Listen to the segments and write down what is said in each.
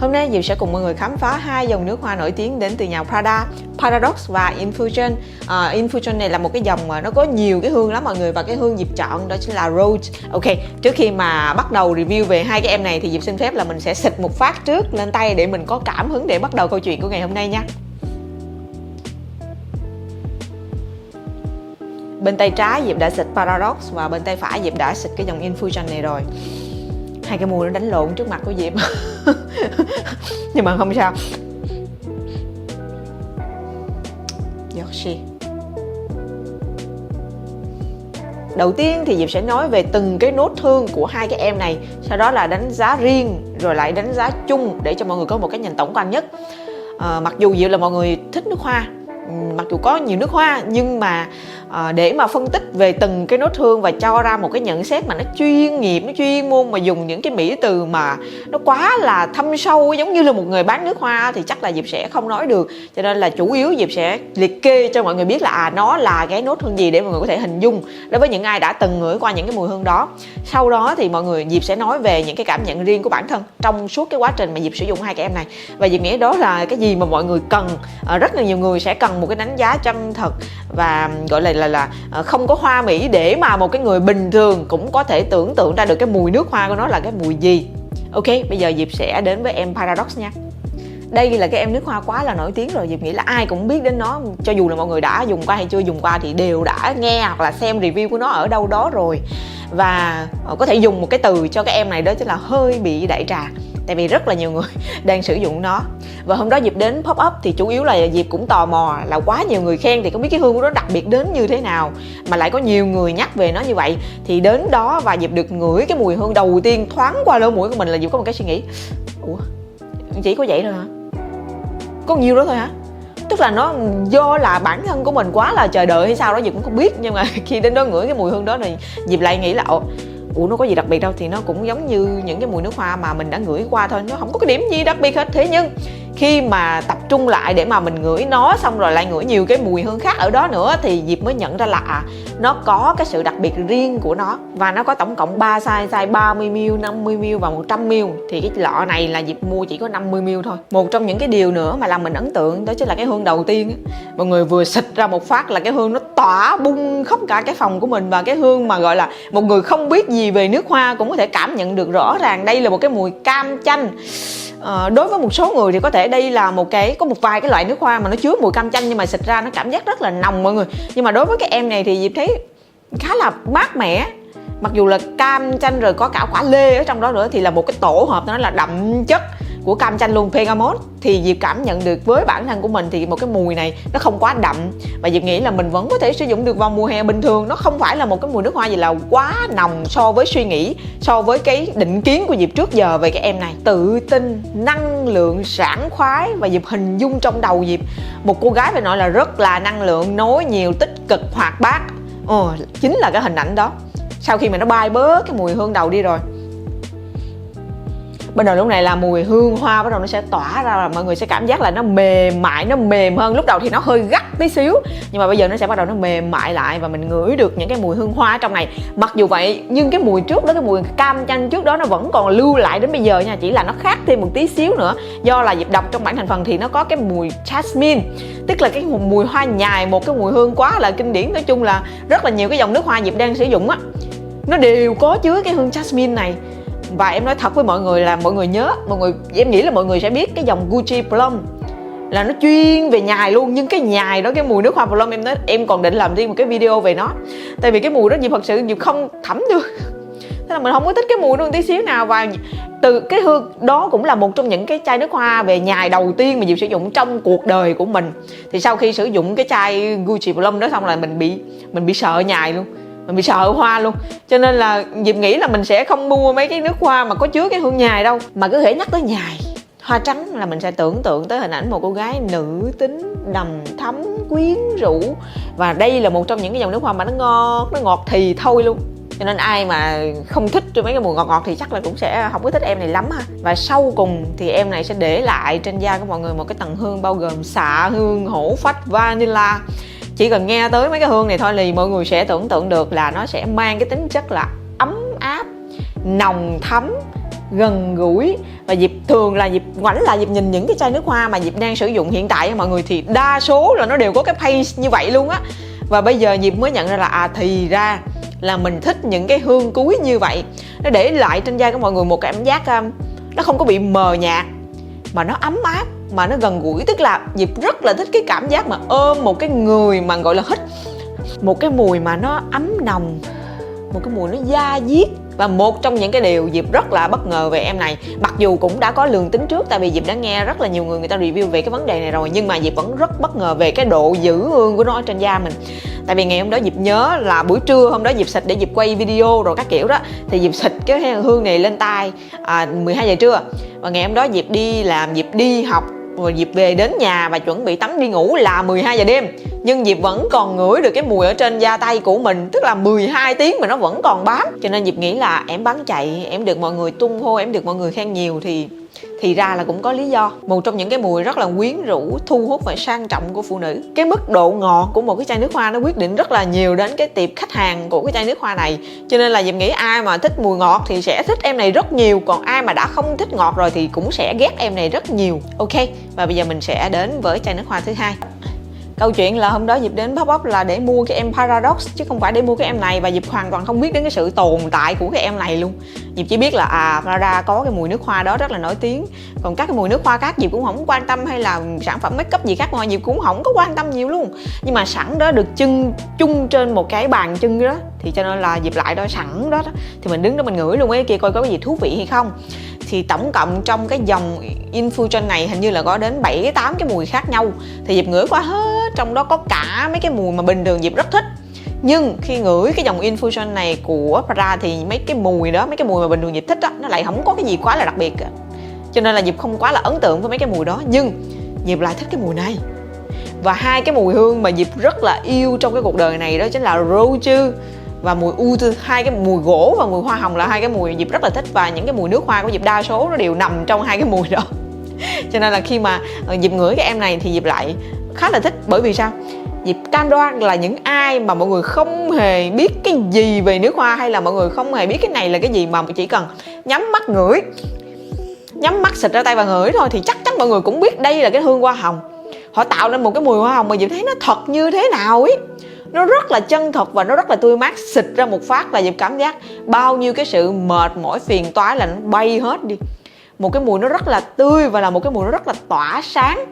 Hôm nay Diệp sẽ cùng mọi người khám phá hai dòng nước hoa nổi tiếng đến từ nhà Prada, Paradoxe và Infusion. Infusion này là một cái dòng mà nó có nhiều cái hương lắm mọi người, và cái hương Diệp chọn đó chính là Rose. Ok, trước khi mà bắt đầu review về hai cái em này thì Diệp xin phép là mình sẽ xịt một phát trước lên tay để mình có cảm hứng để bắt đầu câu chuyện của ngày hôm nay nha. Bên tay trái Diệp đã xịt Paradoxe và bên tay phải Diệp đã xịt cái dòng Infusion này rồi. Hai cái mùi nó đánh lộn trước mặt của Diệp. Nhưng mà không sao. Yoshi. Đầu tiên thì Diệp sẽ nói về từng cái nốt hương của hai cái em này, sau đó là đánh giá riêng rồi lại đánh giá chung để cho mọi người có một cái nhìn tổng quan nhất. Mặc dù Diệp là mọi người thích nước hoa, mặc dù có nhiều nước hoa, nhưng mà để mà phân tích về từng cái nốt hương và cho ra một cái nhận xét mà nó chuyên nghiệp, nó chuyên môn, mà dùng những cái mỹ từ mà nó quá là thâm sâu giống như là một người bán nước hoa thì chắc là Diệp sẽ không nói được. Cho nên là chủ yếu Diệp sẽ liệt kê cho mọi người biết là nó là cái nốt hương gì để mọi người có thể hình dung đối với những ai đã từng ngửi qua những cái mùi hương đó. Sau đó thì mọi người Diệp sẽ nói về những cái cảm nhận riêng của bản thân trong suốt cái quá trình mà Diệp sử dụng hai cái em này, và Diệp nghĩ đó là cái gì mà mọi người cần. Rất là nhiều người sẽ cần một cái đánh giá chân thật và gọi là không có hoa mỹ để mà một cái người bình thường cũng có thể tưởng tượng ra được cái mùi nước hoa của nó là cái mùi gì. Ok, bây giờ Diệp sẽ đến với em Paradoxe nha. Đây là cái em nước hoa quá là nổi tiếng rồi, Diệp nghĩ là ai cũng biết đến nó, cho dù là mọi người đã dùng qua hay chưa dùng qua thì đều đã nghe hoặc là xem review của nó ở đâu đó rồi. Và có thể dùng một cái từ cho cái em này đó chính là hơi bị đại trà, tại vì rất là nhiều người đang sử dụng nó. Và hôm đó Diệp đến pop up thì chủ yếu là Diệp cũng tò mò là quá nhiều người khen thì không biết cái hương của nó đặc biệt đến như thế nào mà lại có nhiều người nhắc về nó như vậy. Thì đến đó và Diệp được ngửi cái mùi hương đầu tiên thoáng qua lỗ mũi của mình là Diệp có một cái suy nghĩ: ủa, chỉ có vậy thôi hả? Có nhiều đó thôi hả? Tức là nó do là bản thân của mình quá là chờ đợi hay sao đó Diệp cũng không biết, nhưng mà khi đến đó ngửi cái mùi hương đó thì Diệp lại nghĩ là ủa nó có gì đặc biệt đâu, thì nó cũng giống như những cái mùi nước hoa mà mình đã ngửi qua thôi, nó không có cái điểm gì đặc biệt hết. Thế nhưng khi mà tập trung lại để mà mình ngửi nó xong rồi lại ngửi nhiều cái mùi hương khác ở đó nữa thì Diệp mới nhận ra là nó có cái sự đặc biệt riêng của nó. Và nó có tổng cộng 3 size 30ml, 50ml và 100ml. Thì cái lọ này là Diệp mua chỉ có 50ml thôi. Một trong những cái điều nữa mà làm mình ấn tượng đó chính là cái hương đầu tiên. Mọi người vừa xịt ra một phát là cái hương nó tỏa bung khắp cả cái phòng của mình, và cái hương mà gọi là một người không biết gì về nước hoa cũng có thể cảm nhận được rõ ràng đây là một cái mùi cam chanh. Đối với một số người thì có thể đây là có một vài cái loại nước hoa mà nó chứa mùi cam chanh nhưng mà xịt ra nó cảm giác rất là nồng mọi người. Nhưng mà đối với cái em này thì Diệp thấy khá là mát mẻ. Mặc dù là cam chanh rồi có cả quả lê ở trong đó nữa thì là một cái tổ hợp nó là đậm chất của cam chanh luôn, bergamot. Thì Diệp cảm nhận được với bản thân của mình thì một cái mùi này nó không quá đậm, và Diệp nghĩ là mình vẫn có thể sử dụng được vào mùa hè bình thường. Nó không phải là một cái mùi nước hoa gì là quá nồng so với suy nghĩ, so với cái định kiến của Diệp trước giờ về cái em này. Tự tin, năng lượng, sảng khoái, và Diệp hình dung trong đầu Diệp một cô gái phải nói là rất là năng lượng, nói nhiều, tích cực, hoạt bát. Chính là cái hình ảnh đó. Sau khi mà nó bay bớt cái mùi hương đầu đi rồi, bắt đầu lúc này là mùi hương hoa bắt đầu nó sẽ tỏa ra, là mọi người sẽ cảm giác là nó mềm mại, nó mềm hơn. Lúc đầu thì nó hơi gắt tí xíu, nhưng mà bây giờ nó sẽ bắt đầu nó mềm mại lại và mình ngửi được những cái mùi hương hoa ở trong này. Mặc dù vậy nhưng cái mùi trước đó, cái mùi cam chanh trước đó nó vẫn còn lưu lại đến bây giờ nha, chỉ là nó khác thêm một tí xíu nữa. Do là Diệp đọc trong bảng thành phần thì nó có cái mùi jasmine, tức là cái mùi hoa nhài, một cái mùi hương quá là kinh điển. Nói chung là rất là nhiều cái dòng nước hoa Diệp đang sử dụng nó đều có chứa cái hương jasmine này. Và em nói thật với mọi người là mọi người nhớ, em nghĩ là mọi người sẽ biết cái dòng Gucci Plum là nó chuyên về nhài luôn. Nhưng cái nhài đó, cái mùi nước hoa Plum em còn định làm riêng một cái video về nó, tại vì cái mùi đó Diệp thật sự Diệp không thẩm được. Thế là mình không có thích cái mùi đó một tí xíu nào. Và từ cái hương đó cũng là một trong những cái chai nước hoa về nhài đầu tiên mà Diệp sử dụng trong cuộc đời của mình. Thì sau khi sử dụng cái chai Gucci Plum đó xong là mình bị sợ nhài luôn, mình bị sợ hoa luôn. Cho nên là Diệp nghĩ là mình sẽ không mua mấy cái nước hoa mà có chứa cái hương nhài đâu. Mà cứ thể nhắc tới nhài, hoa trắng là mình sẽ tưởng tượng tới hình ảnh một cô gái nữ tính, đầm thắm, quyến rũ. Và đây là một trong những cái dòng nước hoa mà nó ngọt thì thôi luôn. Cho nên ai mà không thích mấy cái mùi ngọt thì chắc là cũng sẽ không có thích em này lắm ha. Và sau cùng thì em này sẽ để lại trên da của mọi người một cái tầng hương bao gồm xạ hương, hổ phách, vanilla. Chỉ cần nghe tới mấy cái hương này thôi thì mọi người sẽ tưởng tượng được là nó sẽ mang cái tính chất là ấm áp, nồng thấm, gần gũi. Và Diệp thường là Diệp ngoảnh lại Diệp nhìn những cái chai nước hoa mà Diệp đang sử dụng hiện tại mọi người, thì đa số là nó đều có cái pace như vậy luôn á. Và bây giờ Diệp mới nhận ra là thì ra là mình thích những cái hương cuối như vậy. Nó để lại trên da của mọi người một cái cảm giác nó không có bị mờ nhạt, mà nó ấm áp, mà nó gần gũi. Tức là Diệp rất là thích cái cảm giác mà ôm một cái người mà gọi là hít một cái mùi mà nó ấm nồng, một cái mùi nó da diết. Và một trong những cái điều Diệp rất là bất ngờ về em này, mặc dù cũng đã có lường tính trước, tại vì Diệp đã nghe rất là nhiều người ta review về cái vấn đề này rồi, nhưng mà Diệp vẫn rất bất ngờ về cái độ giữ hương của nó ở trên da mình. Tại vì ngày hôm đó Diệp nhớ là buổi trưa hôm đó Diệp xịt để Diệp quay video rồi các kiểu đó, thì Diệp xịt cái hương này lên tai 12 giờ trưa. Và ngày hôm đó Diệp đi làm, Diệp đi học, rồi Diệp về đến nhà và chuẩn bị tắm đi ngủ là 12 giờ đêm. Nhưng Diệp vẫn còn ngửi được cái mùi ở trên da tay của mình, tức là 12 tiếng mà nó vẫn còn bám. Cho nên Diệp nghĩ là em bán chạy, em được mọi người tung hô, em được mọi người khen nhiều thì ra là cũng có lý do. Một trong những cái mùi rất là quyến rũ, thu hút và sang trọng của phụ nữ. Cái mức độ ngọt của một cái chai nước hoa nó quyết định rất là nhiều đến cái tiệp khách hàng của cái chai nước hoa này. Cho nên là Diệp nghĩ ai mà thích mùi ngọt thì sẽ thích em này rất nhiều, còn ai mà đã không thích ngọt rồi thì cũng sẽ ghét em này rất nhiều. Ok, và bây giờ mình sẽ đến với chai nước hoa thứ hai. Câu chuyện là hôm đó Diệp đến Pop Up là để mua cái em Paradox chứ không phải để mua cái em này, và Diệp hoàn toàn không biết đến cái sự tồn tại của cái em này luôn. Diệp chỉ biết là Prada có cái mùi nước hoa đó rất là nổi tiếng, còn các cái mùi nước hoa khác Diệp cũng không quan tâm, hay là sản phẩm make up gì khác ngoài Diệp cũng không có quan tâm nhiều luôn. Nhưng mà sẵn đó được trưng chung trên một cái bàn trưng đó, thì cho nên là Diệp lại đó sẵn đó thì mình đứng đó mình ngửi luôn ấy kia coi có cái gì thú vị hay không. Thì tổng cộng trong cái dòng Infusion này hình như là có đến 7-8 cái mùi khác nhau, thì Diệp ngửi qua hết, trong đó có cả mấy cái mùi mà bình thường Diệp rất thích. Nhưng khi ngửi cái dòng Infusion này của Prada thì mấy cái mùi mà bình thường Diệp thích đó, nó lại không có cái gì quá là đặc biệt cả. Cho nên là Diệp không quá là ấn tượng với mấy cái mùi đó, nhưng Diệp lại thích cái mùi này. Và hai cái mùi hương mà Diệp rất là yêu trong cái cuộc đời này đó chính là Rose và mùi oud. Hai cái mùi gỗ và mùi hoa hồng là hai cái mùi Diệp rất là thích, và những cái mùi nước hoa của Diệp đa số nó đều nằm trong hai cái mùi đó. Cho nên là khi mà Diệp ngửi cái em này thì Diệp lại khá là thích. Bởi vì sao? Diệp cam đoan là những ai mà mọi người không hề biết cái gì về nước hoa, hay là mọi người không hề biết cái này là cái gì, mà chỉ cần nhắm mắt ngửi, nhắm mắt xịt ra tay và ngửi thôi, thì chắc chắn mọi người cũng biết đây là cái hương hoa hồng. Họ tạo nên một cái mùi hoa hồng mà Diệp thấy nó thật như thế nào ấy. Nó rất là chân thật và nó rất là tươi mát. Xịt ra một phát là Diệp cảm giác bao nhiêu cái sự mệt mỏi phiền toái là nó bay hết đi. Một cái mùi nó rất là tươi và là một cái mùi nó rất là tỏa sáng.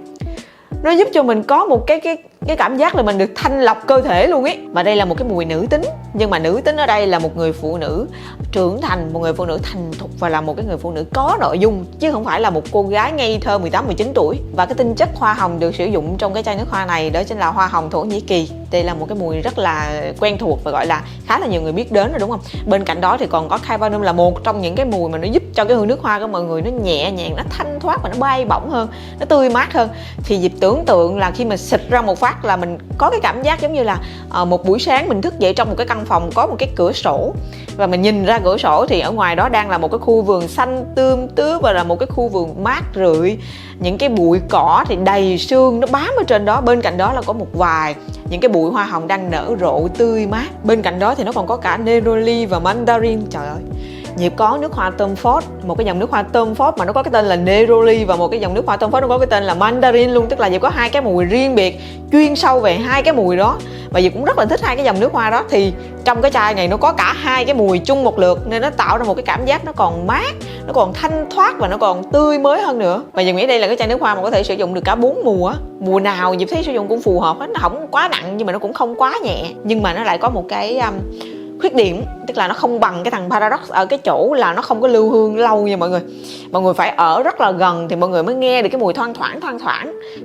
Nó giúp cho mình có một cái cảm giác là mình được thanh lọc cơ thể luôn ấy. Và đây là một cái mùi nữ tính, nhưng mà nữ tính ở đây là một người phụ nữ trưởng thành, một người phụ nữ thành thục và là một cái người phụ nữ có nội dung, chứ không phải là một cô gái ngây thơ 18-19 tuổi. Và cái tinh chất hoa hồng được sử dụng trong cái chai nước hoa này đó chính là hoa hồng Thổ Nhĩ Kỳ. Đây là một cái mùi rất là quen thuộc và gọi là khá là nhiều người biết đến rồi, đúng không? Bên cạnh đó thì còn có Carbonum là một trong những cái mùi mà nó giúp cho cái hương nước hoa của mọi người nó nhẹ nhàng, nó thanh thoát và nó bay bổng hơn, nó tươi mát hơn. Thì Diệp tưởng tượng là khi mà xịt ra một phát là mình có cái cảm giác giống như là một buổi sáng mình thức dậy trong một cái căn phòng có một cái cửa sổ, và mình nhìn ra cửa sổ thì ở ngoài đó đang là một cái khu vườn xanh tươm tứa và là một cái khu vườn mát rượi. Những cái bụi cỏ thì đầy sương nó bám ở trên đó. Bên cạnh đó là có một vài những cái bụi hoa hồng đang nở rộ tươi mát. Bên cạnh đó thì nó còn có cả Neroli và Mandarin. Trời ơi, Diệp có nước hoa Tom Ford, một cái dòng nước hoa Tom Ford mà nó có cái tên là Neroli, và một cái dòng nước hoa Tom Ford nó có cái tên là Mandarin luôn. Tức là Diệp có hai cái mùi riêng biệt, chuyên sâu về hai cái mùi đó. Và Diệp cũng rất là thích hai cái dòng nước hoa đó. Thì trong cái chai này nó có cả hai cái mùi chung một lượt, nên nó tạo ra một cái cảm giác nó còn mát, nó còn thanh thoát và nó còn tươi mới hơn nữa. Và Diệp nghĩ đây là cái chai nước hoa mà có thể sử dụng được cả 4 mùa. Mùa nào Diệp thấy sử dụng cũng phù hợp hết. Nó không quá nặng nhưng mà nó cũng không quá nhẹ. Nhưng mà nó lại có một cái khuyết điểm, tức là nó không bằng cái thằng Paradox ở cái chỗ là nó không có lưu hương lâu nha mọi người. Mọi người phải ở rất là gần thì mọi người mới nghe được cái mùi thoang thoảng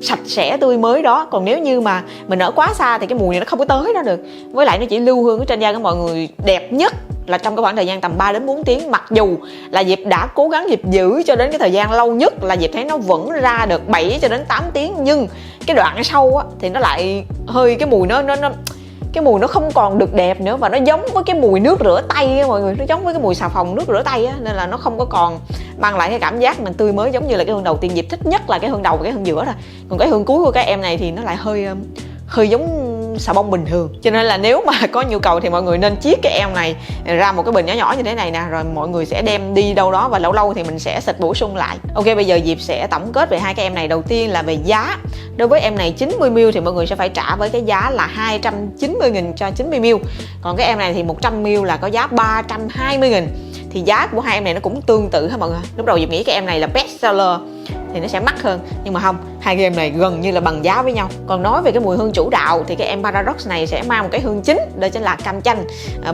sạch sẽ tươi mới đó. Còn nếu như mà mình ở quá xa thì cái mùi này nó không có tới đó được. Với lại nó chỉ lưu hương ở trên da của mọi người đẹp nhất là trong cái khoảng thời gian tầm 3-4 tiếng. Mặc dù là Diệp đã cố gắng Diệp giữ cho đến cái thời gian lâu nhất là Diệp thấy nó vẫn ra được 7-8 tiếng, nhưng cái đoạn sau á thì nó lại hơi cái mùi cái mùi nó không còn được đẹp nữa, và nó giống với cái mùi nước rửa tay á mọi người, nó giống với cái mùi xà phòng nước rửa tay á, nên là nó không có còn mang lại cái cảm giác mình tươi mới giống như là cái hương đầu tiên. Diệp thích nhất là cái hương đầu và cái hương giữa thôi, còn cái hương cuối của cái em này thì nó lại hơi giống xà bông bình thường. Cho nên là nếu mà có nhu cầu thì mọi người nên chiết cái em này ra một cái bình nhỏ nhỏ như thế này nè, rồi mọi người sẽ đem đi đâu đó và lâu lâu thì mình sẽ xịt bổ sung lại. Ok, bây giờ Diệp sẽ tổng kết về hai cái em này. Đầu tiên là về giá. Đối với em này 90ml thì mọi người sẽ phải trả với cái giá là 290.000 cho 90ml. Còn cái em này thì 100ml là có giá 320.000. Thì giá của hai em này nó cũng tương tự ha mọi người. Lúc đầu Diệp nghĩ cái em này là best seller thì nó sẽ mắc hơn, nhưng mà không, hai cái em này gần như là bằng giá với nhau. Còn nói về cái mùi hương chủ đạo thì cái em Paradox này sẽ mang một cái hương chính, đó chính là cam chanh.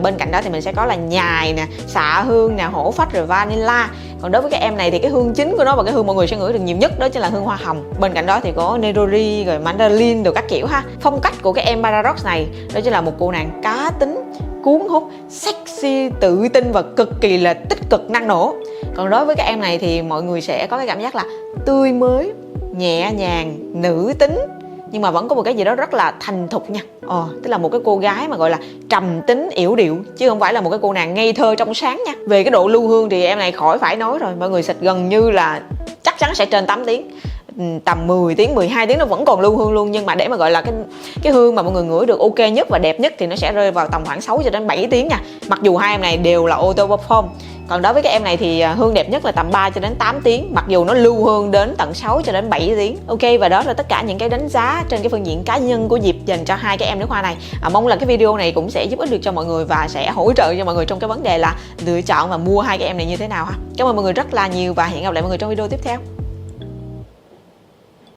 Bên cạnh đó thì mình sẽ có là nhài nè, xạ hương nè, hổ phách rồi vanilla. Còn đối với cái em này thì cái hương chính của nó và cái hương mọi người sẽ ngửi được nhiều nhất đó chính là hương hoa hồng. Bên cạnh đó thì có neroli rồi mandarin đồ các kiểu ha. Phong cách của cái em Paradox này đó chính là một cô nàng cá tính, cuốn hút, sexy, tự tin và cực kỳ là tích cực năng nổ. Còn đối với cái em này thì mọi người sẽ có cái cảm giác là tươi mới, nhẹ nhàng, nữ tính, nhưng mà vẫn có một cái gì đó rất là thành thục nha. Tức là một cái cô gái mà gọi là trầm tính, yểu điệu, chứ không phải là một cái cô nàng ngây thơ trong sáng nha. Về cái độ lưu hương thì em này khỏi phải nói rồi, mọi người xịt gần như là chắc chắn sẽ trên 8 tiếng. Tầm 10 tiếng, 12 tiếng nó vẫn còn lưu hương luôn. Nhưng mà để mà gọi là cái hương mà mọi người ngửi được ok nhất và đẹp nhất thì nó sẽ rơi vào tầm khoảng 6 cho đến 7 tiếng nha. Mặc dù hai em này đều là auto perform. Còn đối với cái em này thì hương đẹp nhất là tầm 3 cho đến 8 tiếng, mặc dù nó lưu hương đến tận 6 cho đến 7 tiếng. Ok, và đó là tất cả những cái đánh giá trên cái phương diện cá nhân của Diệp dành cho hai cái em nước hoa này. Mong là cái video này cũng sẽ giúp ích được cho mọi người và sẽ hỗ trợ cho mọi người trong cái vấn đề là lựa chọn và mua hai cái em này như thế nào ha. Cảm ơn mọi người rất là nhiều và hẹn gặp lại mọi người trong video tiếp theo.